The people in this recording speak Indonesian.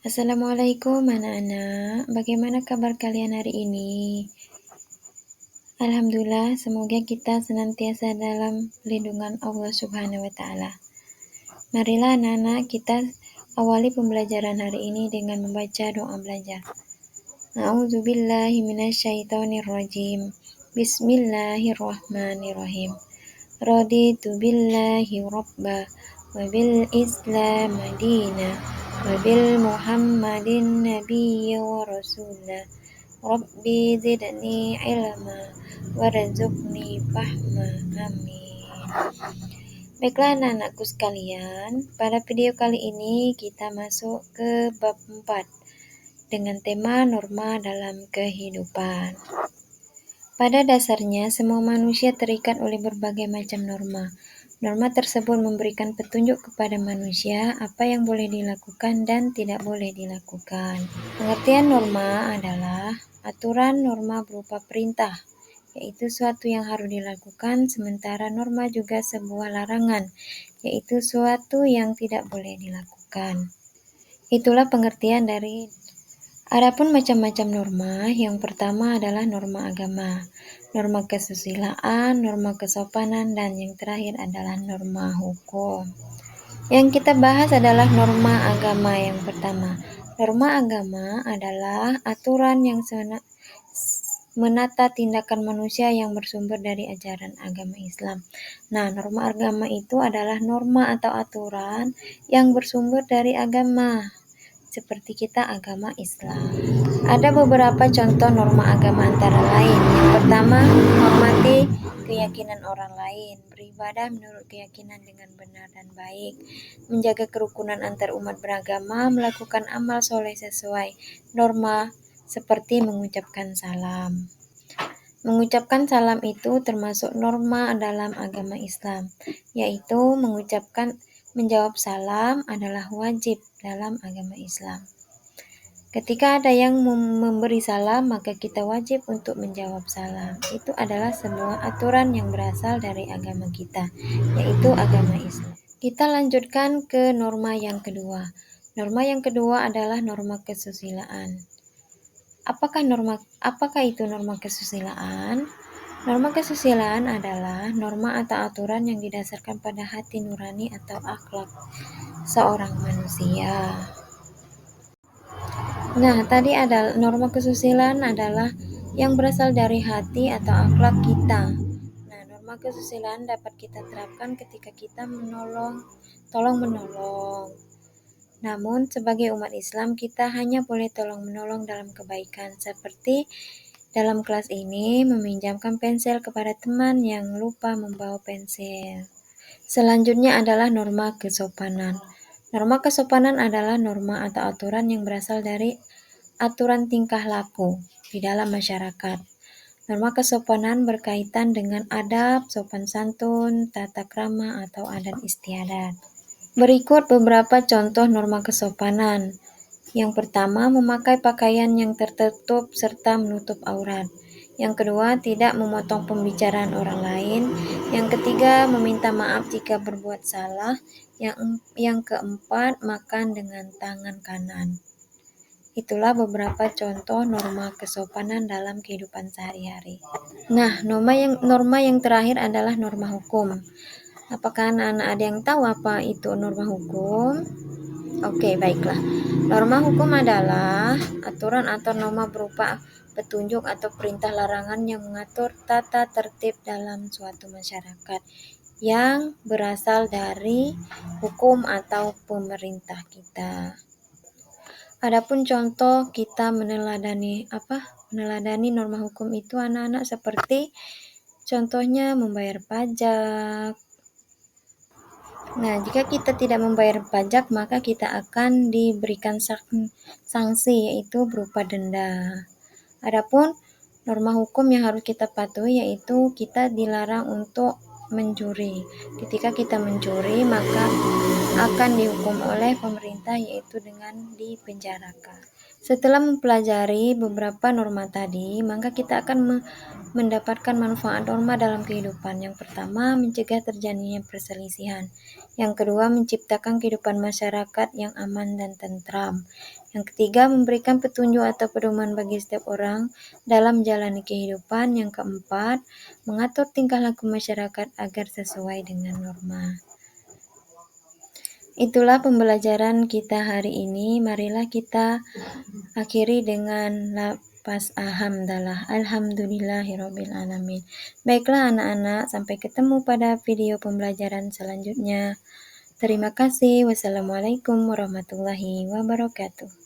Assalamualaikum anak-anak, bagaimana kabar kalian hari ini? Alhamdulillah, semoga kita senantiasa dalam lindungan Allah Subhanahu wa Ta'ala. Marilah anak-anak, kita awali pembelajaran hari ini dengan membaca doa belajar. A'udzubillahi minasyaitonirrajim. Bismillahirrahmanirrahim. Raditu billahi rabba wa bil islam madina wa bil muhammadin nabiyya wa rasulah. Rabbi zidni ilma warzuqni fahma. Amin. Baiklah anak-anakku sekalian, pada video kali ini kita masuk ke bab 4 dengan tema norma dalam kehidupan. Pada dasarnya, semua manusia terikat oleh berbagai macam norma. Norma tersebut memberikan petunjuk kepada manusia apa yang boleh dilakukan dan tidak boleh dilakukan. Pengertian norma adalah aturan norma berupa perintah, yaitu suatu yang harus dilakukan, sementara norma juga sebuah larangan, yaitu suatu yang tidak boleh dilakukan. Itulah pengertian dari. Adapun macam-macam norma, yang pertama adalah norma agama, norma kesusilaan, norma kesopanan, dan yang terakhir adalah norma hukum. Yang kita bahas adalah norma agama yang pertama. Norma agama adalah aturan yang menata tindakan manusia yang bersumber dari ajaran agama Islam. Nah, norma agama itu adalah norma atau aturan yang bersumber dari agama, seperti kita agama Islam. Ada beberapa contoh norma agama antara lain. Yang pertama, menghormati keyakinan orang lain, beribadah menurut keyakinan dengan benar dan baik, menjaga kerukunan antar umat beragama, melakukan amal soleh sesuai norma seperti mengucapkan salam. Mengucapkan salam itu termasuk norma dalam agama Islam, yaitu menjawab salam adalah wajib dalam agama Islam. Ketika ada yang memberi salam, maka kita wajib untuk menjawab salam. Itu adalah sebuah aturan yang berasal dari agama kita, yaitu agama Islam. Kita lanjutkan ke norma yang kedua. Norma yang kedua adalah norma kesusilaan. Apakah itu norma kesusilaan? Norma kesusilaan adalah norma atau aturan yang didasarkan pada hati nurani atau akhlak seorang manusia. Nah, tadi ada norma kesusilaan adalah yang berasal dari hati atau akhlak kita. Nah, norma kesusilaan dapat kita terapkan ketika kita tolong-menolong. Namun, sebagai umat Islam, kita hanya boleh tolong-menolong dalam kebaikan, seperti dalam kelas ini meminjamkan pensil kepada teman yang lupa membawa pensil. Selanjutnya adalah norma kesopanan. Norma kesopanan adalah norma atau aturan yang berasal dari aturan tingkah laku di dalam masyarakat. Norma kesopanan berkaitan dengan adab, sopan santun, tata krama, atau adat istiadat. Berikut beberapa contoh norma kesopanan. Yang pertama, memakai pakaian yang tertutup serta menutup aurat. Yang kedua, tidak memotong pembicaraan orang lain. Yang ketiga, meminta maaf jika berbuat salah. Yang keempat, makan dengan tangan kanan. Itulah beberapa contoh norma kesopanan dalam kehidupan sehari-hari. Nah, norma yang terakhir adalah norma hukum. Apakah anak-anak ada yang tahu apa itu norma hukum? Oke, baiklah. Norma hukum adalah aturan atau norma berupa petunjuk atau perintah larangan yang mengatur tata tertib dalam suatu masyarakat yang berasal dari hukum atau pemerintah kita. Adapun contoh kita meneladani norma hukum itu anak-anak seperti contohnya membayar pajak. Nah, jika kita tidak membayar pajak, maka kita akan diberikan sanksi, yaitu berupa denda. Adapun norma hukum yang harus kita patuhi yaitu kita dilarang untuk mencuri. Ketika kita mencuri, maka akan dihukum oleh pemerintah, yaitu dengan dipenjarakan. Setelah mempelajari beberapa norma tadi, maka kita akan mendapatkan manfaat norma dalam kehidupan. Yang pertama, mencegah terjadinya perselisihan. Yang kedua, menciptakan kehidupan masyarakat yang aman dan tentram. Yang ketiga, memberikan petunjuk atau pedoman bagi setiap orang dalam menjalani kehidupan. Yang keempat, mengatur tingkah laku masyarakat agar sesuai dengan norma. Itulah pembelajaran kita hari ini. Marilah kita akhiri dengan lafaz alhamdulillah. Alhamdulillahirabbil alamin. Baiklah anak-anak, sampai ketemu pada video pembelajaran selanjutnya. Terima kasih. Wassalamualaikum warahmatullahi wabarakatuh.